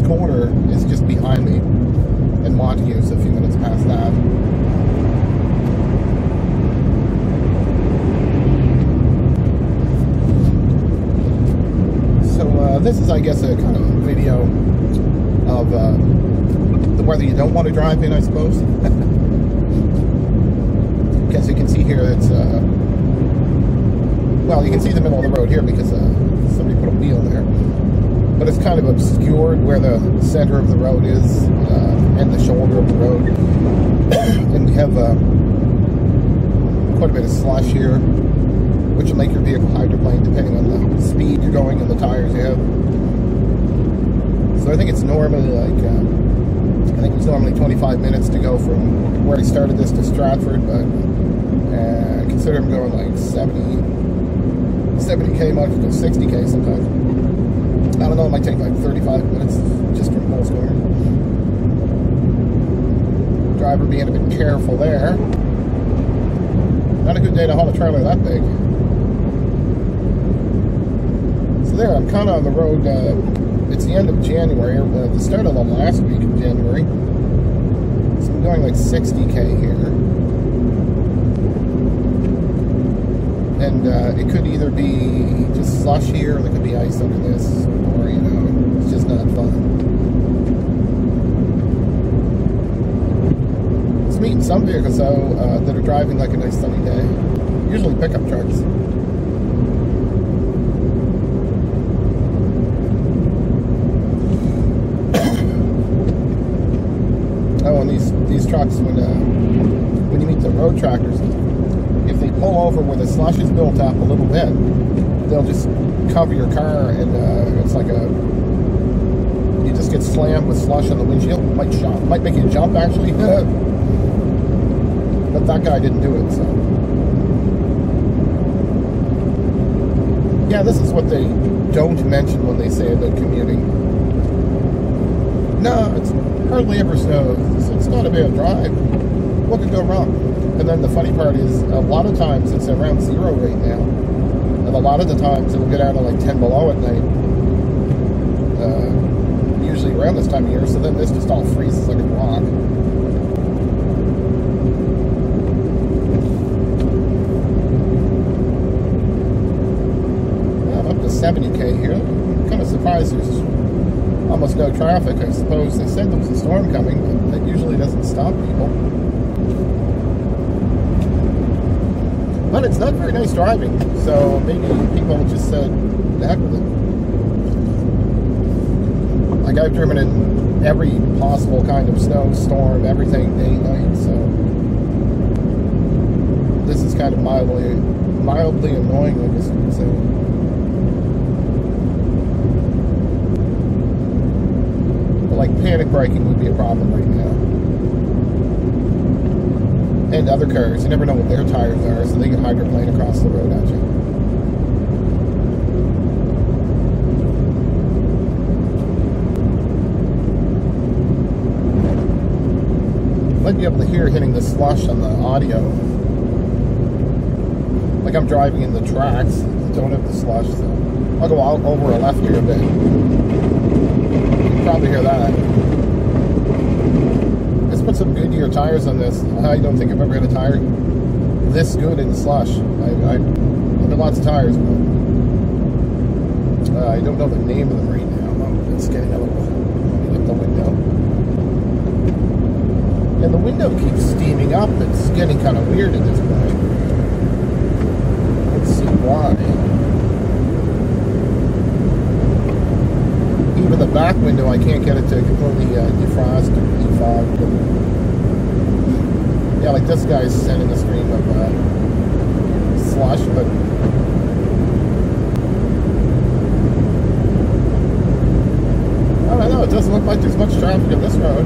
corner is just behind me in Montague, so a few minutes past that. So this is, I guess, a kind of video of the weather you don't want to drive in, I suppose. As you can see here, it's well, you can see the middle of the road here because somebody put a wheel there. But it's kind of obscured where the center of the road is and the shoulder of the road. And we have quite a bit of slush here, which will make your vehicle hydroplane depending on the speed you're going and the tires you have. So I think it's normally like, I think it's normally 25 minutes to go from where I started this to Stratford, but consider I'm going like 70k, might go 60k sometimes. I don't know, it might take like 35 minutes just from Coles Corner. Driver being a bit careful there. Not a good day to haul a trailer that big. So there, I'm kind of on the road. It's the end of January, or the start of the last week of January. So I'm going like 60k here. And it could either be just slush here, or there could be ice under this, or, you know, it's just not fun. It's meeting some vehicles, though, that are driving like a nice sunny day. Usually pickup trucks. Oh, and these trucks, when you meet the road tractors, if they pull over where the slush is built up a little bit, they'll just cover your car, and it's like you just get slammed with slush on the windshield. Might make you jump, actually. But that guy didn't do it, so. Yeah, this is what they don't mention when they say about commuting. No, it's hardly ever snows. It's not a bad drive. What could go wrong? And then the funny part is, a lot of times it's around 0 right now. And a lot of the times it'll get down to like 10 below at night. Usually around this time of year, so then this just all freezes like a rock. Yeah, I'm up to 70k here. I'm kind of surprised there's almost no traffic. I suppose they said there was a storm coming, but that usually doesn't stop people. But it's not very nice driving, so maybe people just said, the heck with it. Like, I've driven in every possible kind of snowstorm, everything, day, night, so this is kind of mildly annoying, I guess you could say. But like, panic braking would be a problem right now. And other cars, you never know what their tires are, so they can hydroplane across the road at you. Might be able to hear hitting the slush on the audio. Like I'm driving in the tracks that don't have the slush, so I'll go out over a left here a bit. You can probably hear that. Let's put some Goodyear tires on this. I don't think I've ever had a tire this good in slush. I've had lots of tires, but I don't know the name of them right now. It's getting a little. Let me get the window. And the window keeps steaming up. It's getting kind of weird at this point. Let's see why. Even the back window, I can't get it to completely defrost or defog. Yeah, like this guy's sending a stream of slush, but I don't know, it doesn't look like there's much traffic on this road.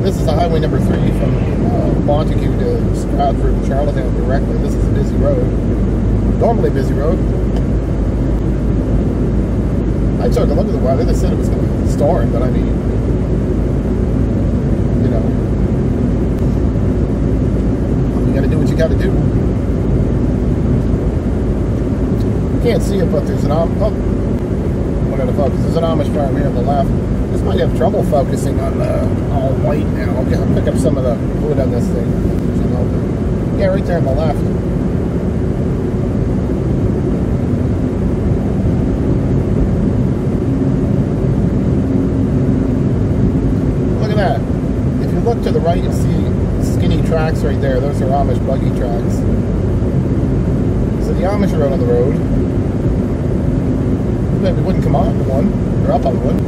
This is highway number 3 from Montague to Stratford and Charlottetown directly. This is a busy road. Normally a busy road. I took a look at the weather. They said it was going to storm, but I mean, you know, you got to do what you got to do. You can't see it, but there's an wanted to focus. There's an Amish farm here on the left. This might have trouble focusing on all white now. I'll pick up some of the wood on this thing. Yeah, right there on the left. Look at that. If you look to the right, you'll see skinny tracks right there. Those are Amish buggy tracks. So the Amish are out on the road. Maybe wouldn't come on one. Or up on one.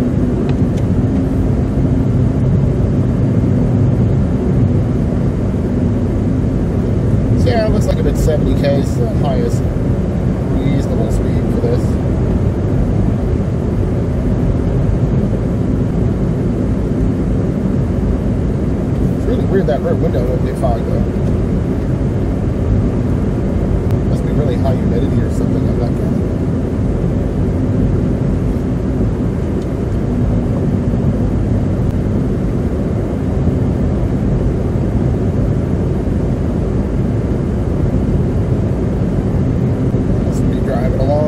So yeah, it looks like about 70k is the highest reasonable speed for this. It's really weird that rear window won't get fogged though. Must be really high humidity or something, I'm not getting.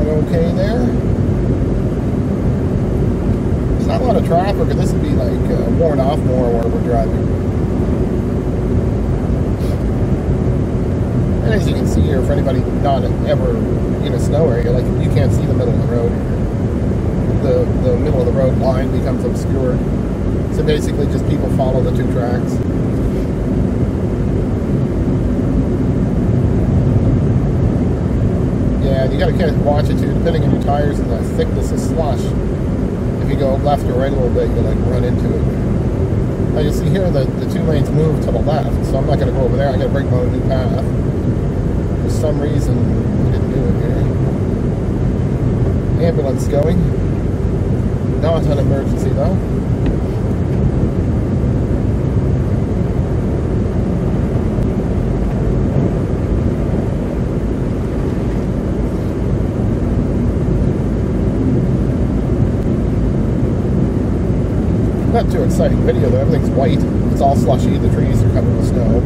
Okay there. There's not a lot of traffic, and this would be like worn off more where we're driving. And as you can see here, for anybody not ever in a snow area, like you can't see the middle of the road here. The middle of the road line becomes obscured. So basically just people follow the two tracks. Yeah, you gotta kind of watch it too, depending on your tires and the thickness of slush. If you go left or right a little bit, you'll like run into it. Now you see here that the two lanes move to the left, so I'm not gonna go over there. I gotta break my own new path. For some reason, we didn't do it here. Ambulance going. Not an emergency though. Not too exciting video though, everything's white. It's all slushy, the trees are covered with snow.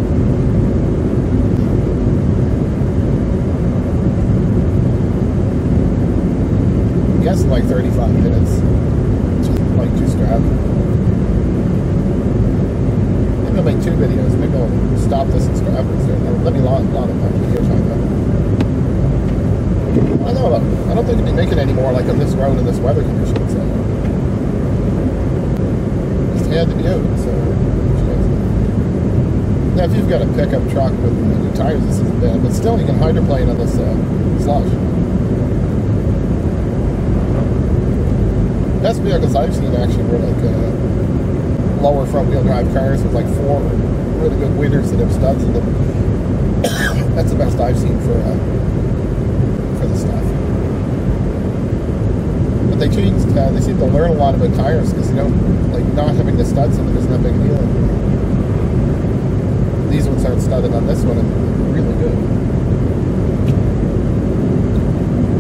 I'm guessing like 35 minutes. Like two strap. Maybe I'll make two videos. Maybe I'll stop this in Stratford. Let me lot of my video time though. I don't know, I don't think it'd be making any more like on this road in this weather condition. So. Had to be out, so now if you've got a pickup truck with new tires, this isn't bad, but still you can hydroplane on this slush. Best vehicles I've seen actually were like lower front wheel drive cars with like 4 really good winners that have studs in them. That's the best I've seen for this stuff. They changed, they seem to learn a lot about tires because, you know, like not having the studs in them isn't a big deal anymore. These ones aren't studded on this one and they're really good.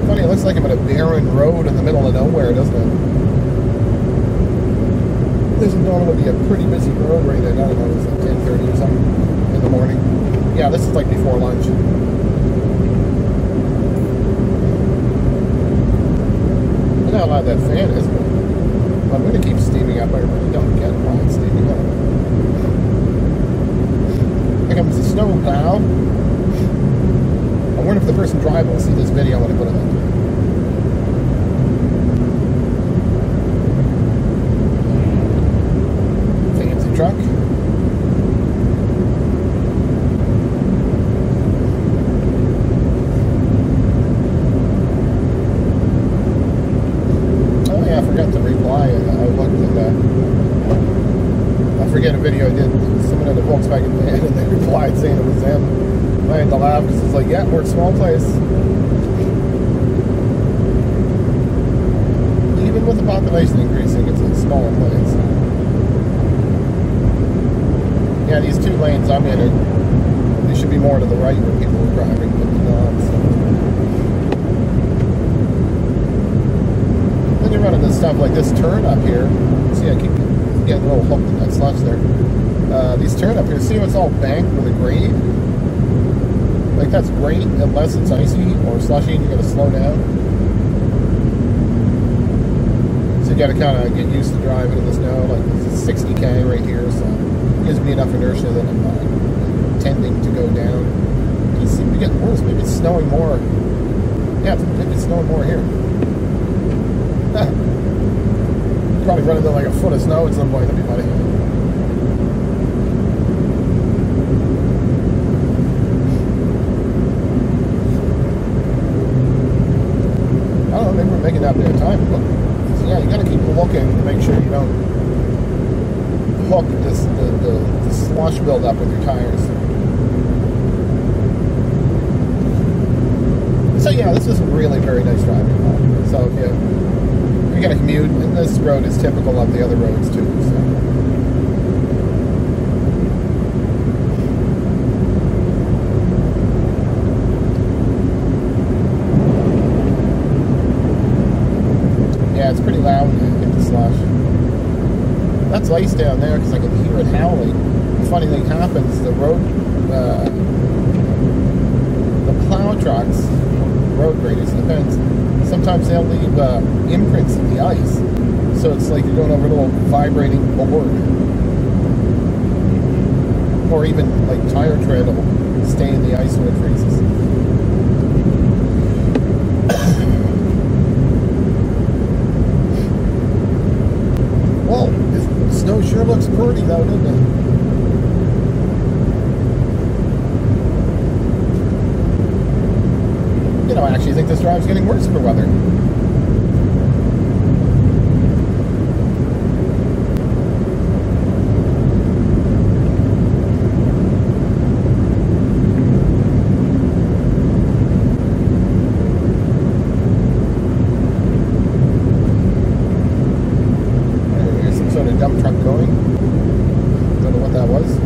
Funny, it looks like I'm at a barren road in the middle of nowhere, doesn't it? This is normally a pretty busy road right now. I don't know, it's like 10:30 or something in the morning. Yeah, this is like before lunch. I know how loud that fan is, but I'm going to keep steaming up. I really don't get why it's steaming up. Here comes the snow plow. I wonder if the person driving will see this video when I put it on. Fancy truck. I forgot to reply. I looked at that. I forget a video I did. Someone had a Volkswagen van and they replied saying it was them. I had to laugh because it's like, yeah, we're a small place. Even with the population increasing, it's a smaller place. Yeah, these two lanes I'm in, they should be more to the right where people are driving, but they're not. So. You're running into stuff like this turn up here. See, I keep getting a little hooked in that slush there. These turn up here, see how it's all banked with a grade? Like that's great unless it's icy or slushy and you gotta slow down. So you got to kind of get used to driving in the snow. Like this is 60K right here, so it gives me enough inertia that I'm not tending to go down. You seem to get worse. Maybe it's snowing more. Yeah, maybe it's snowing more here. Probably run into like a foot of snow at some point. That'd be funny. I don't know, maybe we're making that bit of time. But yeah, you gotta keep looking to make sure you don't hook the slush buildup with your tires. So yeah, this is really very nice driving. So if you're gonna commute, and this road is typical of the other roads too. So. Yeah, it's pretty loud in the slush. That's ice down there because I can hear it howling. The funny thing happens, the road, the plow trucks, road graders, depends. Sometimes they'll leave imprints in the ice, so it's like you're going over a little vibrating board, or even like tire tread will stay in the ice when it freezes. Well, the snow sure looks pretty though, doesn't it? You know, I actually think this drive's getting worse for weather. Here's some sort of dump truck going. Don't know what that was.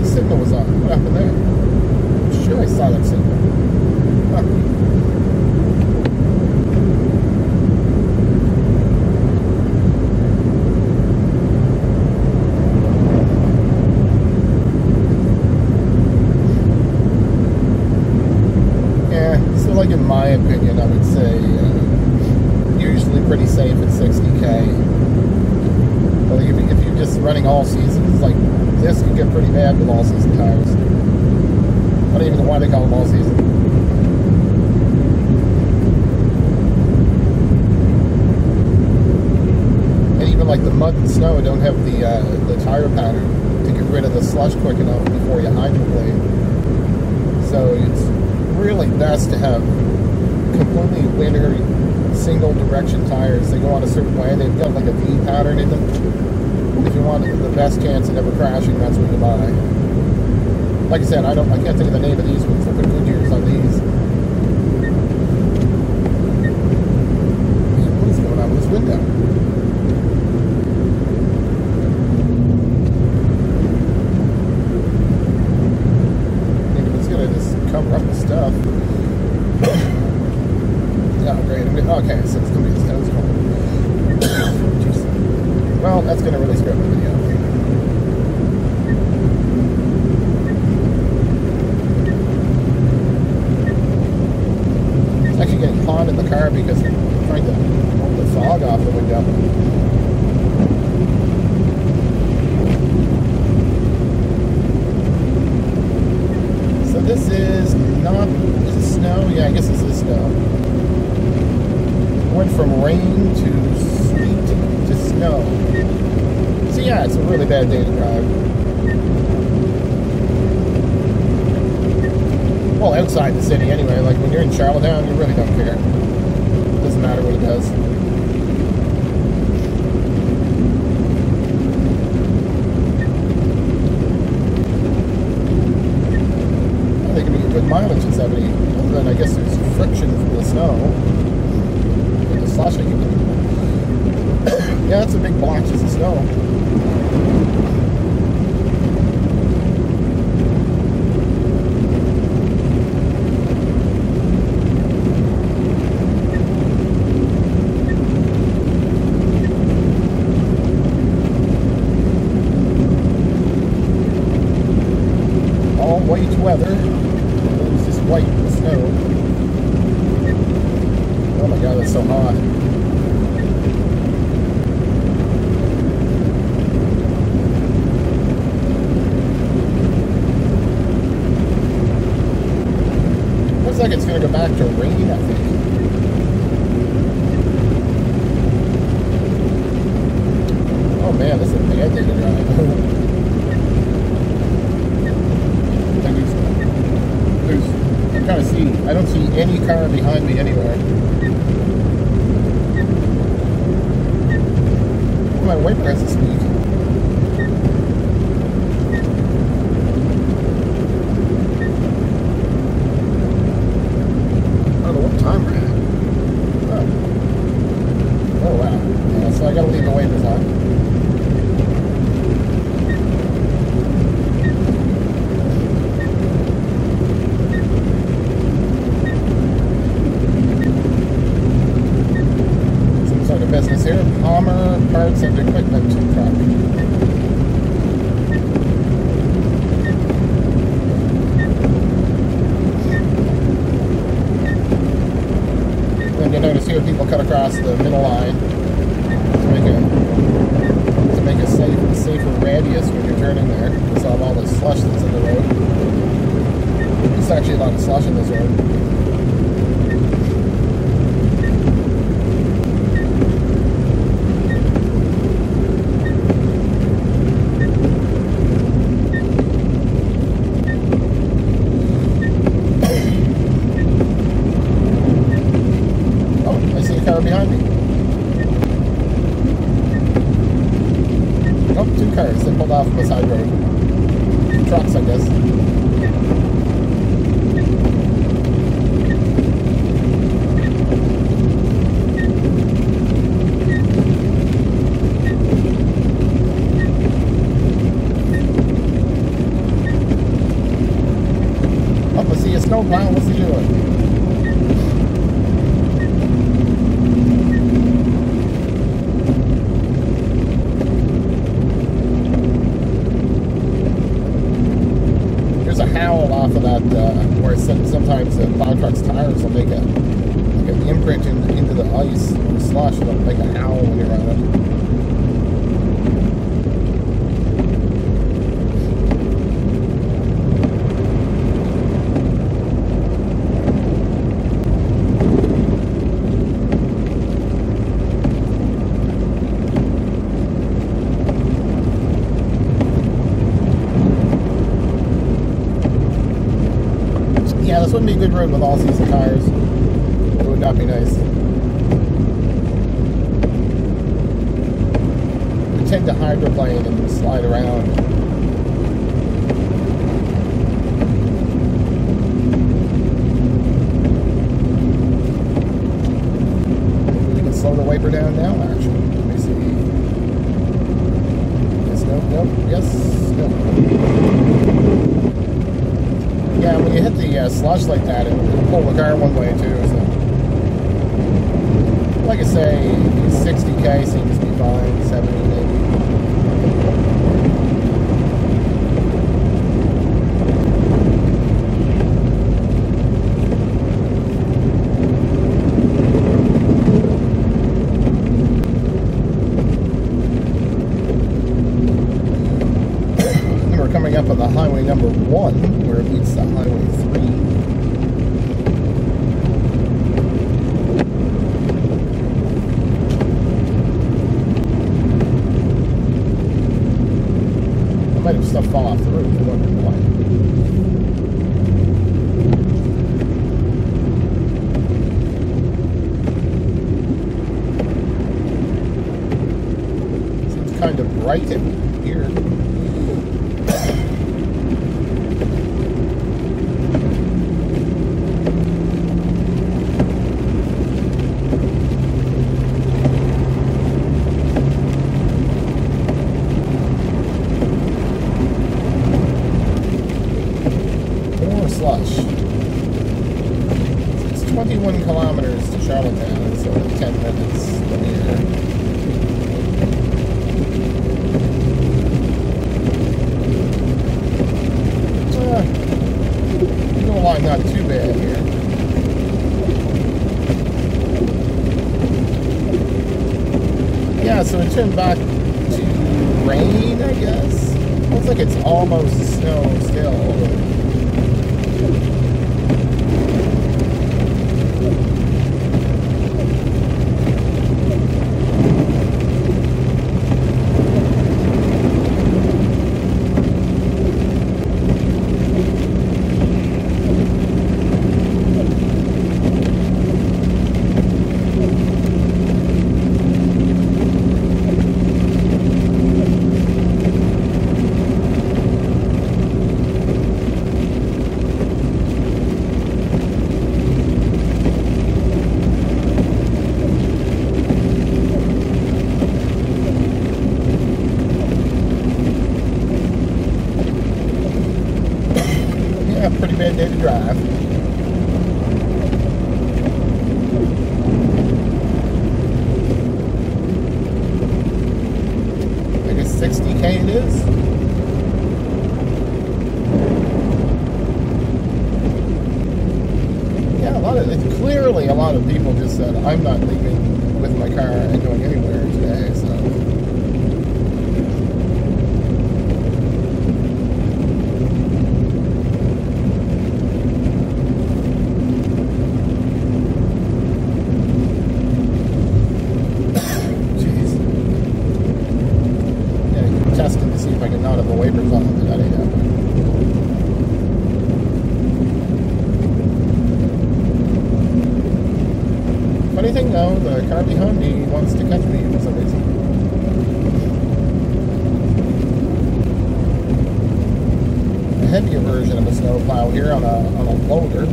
Signal was on. What happened there? I'm sure I saw that signal. Huh. Yeah, so like in my opinion, I would say usually pretty safe at 60K. But if you're just running all seasons, like this can get pretty bad with all-season tires. I don't even know why they call them all-season. And even like the mud and snow don't have the tire pattern to get rid of the slush quick enough before you hydroplane. So it's really best to have completely winter single direction tires. They go on a certain way. They've got like a V pattern in them. If you want the best chance of never crashing, that's what you buy. Like I said, I can't think of the name of these ones. I put Goodyears on these. Man, what is going on with this window? Maybe it's gonna just cover up the stuff. Oh, great. Okay, so it's gonna be this nose cone. Well, that's going to really screw up the video. It's actually getting hot in the car because I'm trying to pull the fog off the window. So this is not, is it snow? Yeah, I guess this is snow. Went from rain to sleet to snow. So yeah, it's a really bad day to drive. Well, outside the city anyway. Like when you're in Charlottetown, you really don't care. It doesn't matter what it does. I think it'd be a good mileage at 70. And then I guess there's friction from the snow. And the slushing. Yeah, that's a big blotches of snow. All white weather. Oh my god, that's so hot. Looks like it's going to go back to rain, I think. Oh man, this is a bad day to drive. I'm trying to see. I don't see any car behind me anywhere. My wiper has a speed. I don't know what time we're at. Oh wow. Yeah, so I gotta leave the wipers on. Business here, Palmer Parts and Equipment Truck. And you notice here people cut across the middle line to make a safer radius when you're turning there. Because of all the slush that's in the road. There's actually a lot of slush in this road. Behind me. Oh, two cars. They pulled off on the side road. Trucks, I guess. Oh, let's see a snowplow. What's he doing? Howl off of that, where sometimes the plow truck's tires will make like an imprint into the ice or the slush. It'll make a howl when you're on it. Yeah, this wouldn't be a good road with all-season tires. It would not be nice. We tend to hydroplane and slide around. We can slow the wiper down now, actually. Let me see. Yes, no, yes, no. Yeah, when you hit the slush like that, it'll pull the car one way too. So, like I say, 60k seems to be fine, 70 maybe. Then we're coming up on the highway number 1. Where it meets the highway 3. I might have stuff fall off the roof. I wonder why. Seems kind of bright in here. Slush. It's 21 kilometers to Charlottetown, so 10 minutes linear. No line, not too bad here. Yeah, so it turned back to rain, I guess. Looks like it's almost snow still. Pretty bad day to drive. I guess 60K it is. Yeah, clearly a lot of people just said, I'm not leaving with my car and going anywhere today, so. Testing to see if I can not have the wipers on, but that ain't happening. Funny thing though, the car behind me wants to catch me for some reason. A heavier version of a snowplow here on a loader.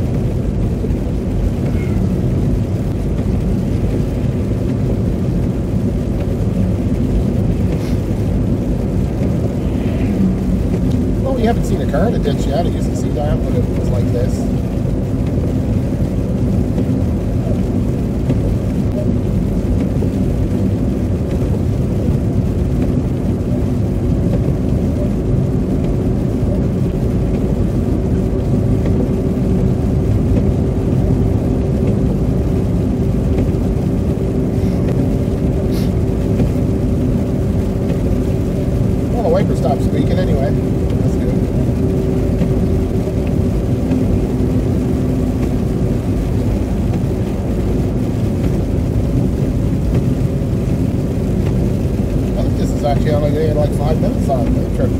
You haven't seen a car in a ditch yet. I used to see that when it was like this. Well, the wiper stopped squeaking anyway. That's good. Actually only had like 5 minutes on the trip,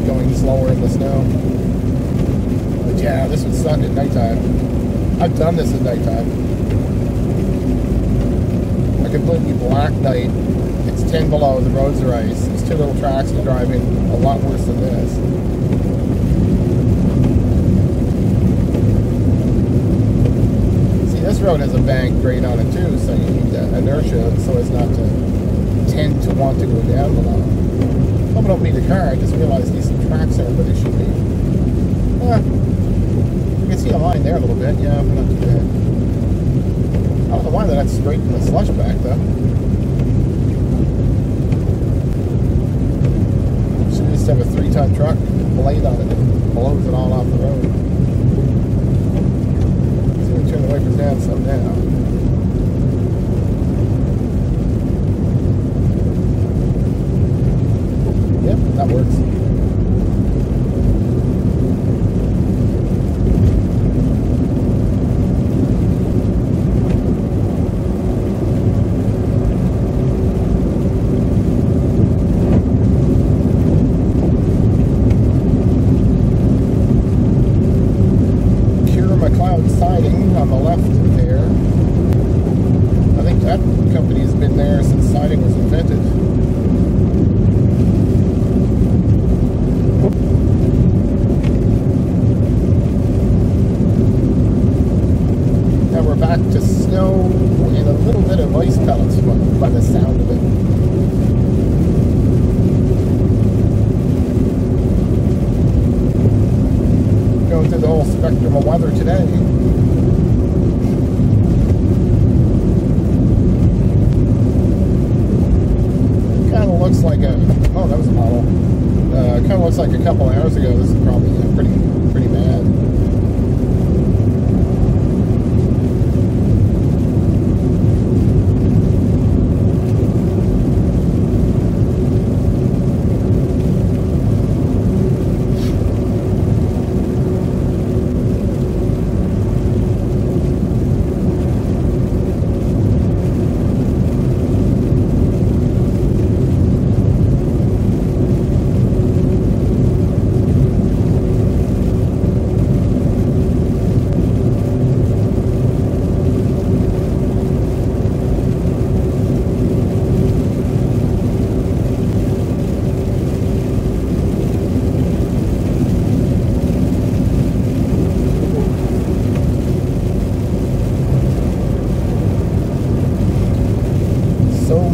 going slower in the snow. But yeah, this would suck at nighttime. I've done this at nighttime. A completely black night. It's 10 below, the roads are ice. There's 2 little tracks to drive in, a lot worse than this. See, this road has a bank grade on it too, so you need that inertia so as not to tend to want to go down a lot. I don't need a car, I just realized these tracks aren't where they should be. You can see a line there a little bit, yeah, but not too bad. I don't know why that's straight from the slush back though. Should just have a 3-ton truck blade on it that blows it all off the road. So we turn the wipers down some now. Yep, that works. Siding on the left there. I think that company has been there since siding was invented. Now we're back to snow and a little bit of ice pellets by the sound of it. Going through the whole spectrum of weather today. Kind of looks like oh, that was a model. Kind of looks like a couple hours ago. This is probably pretty bad.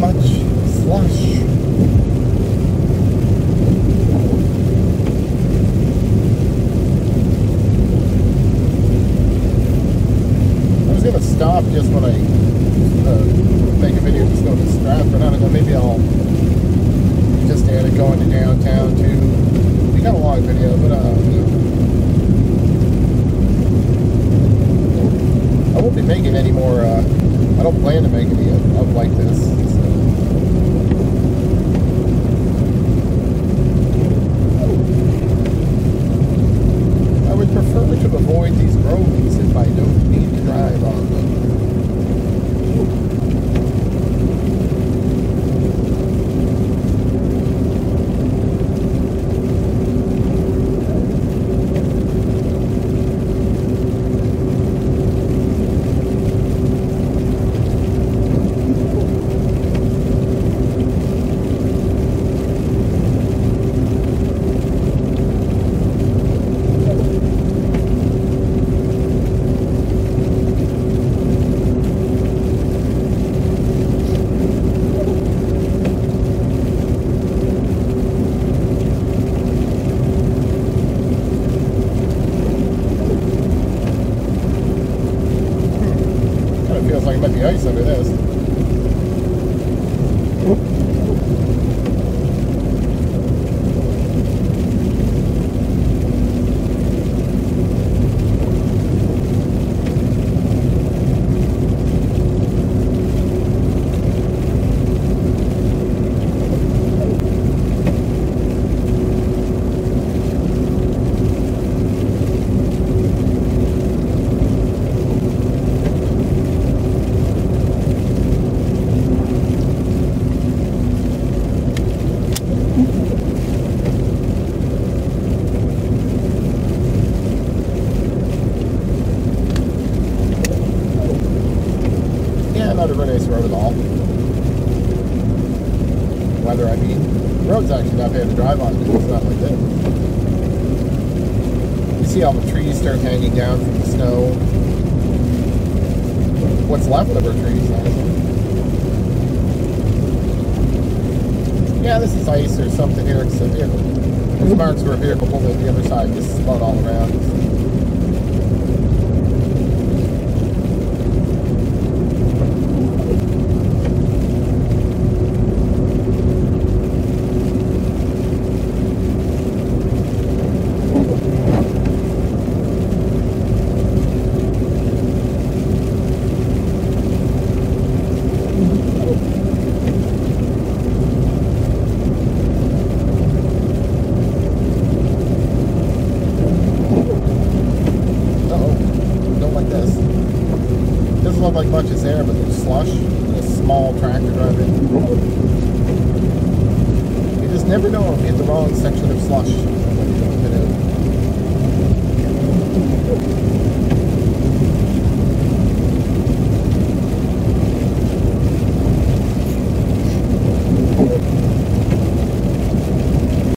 much slush. I was going to stop just when I make a video just going to Stratford. I don't know, maybe I'll just add it going to downtown too. We got a long video, but I won't be making any more. I don't plan to make any of like this. So. I would prefer to avoid these roads if I don't need to drive on them. Feels like it might be ice under this. Not a very nice road at all. Weather, I mean. The road's actually not bad to drive on, because it's not like this. You see all the trees start hanging down from the snow. What's left of our trees, honestly. Yeah, this is ice or something here. It's a vehicle. There's marks where a vehicle pulled in the other side. This is mud all around. Doesn't look like much is there, but there's slush and a small tractor driving. You just never know if you hit the wrong section of slush when you don't hit it.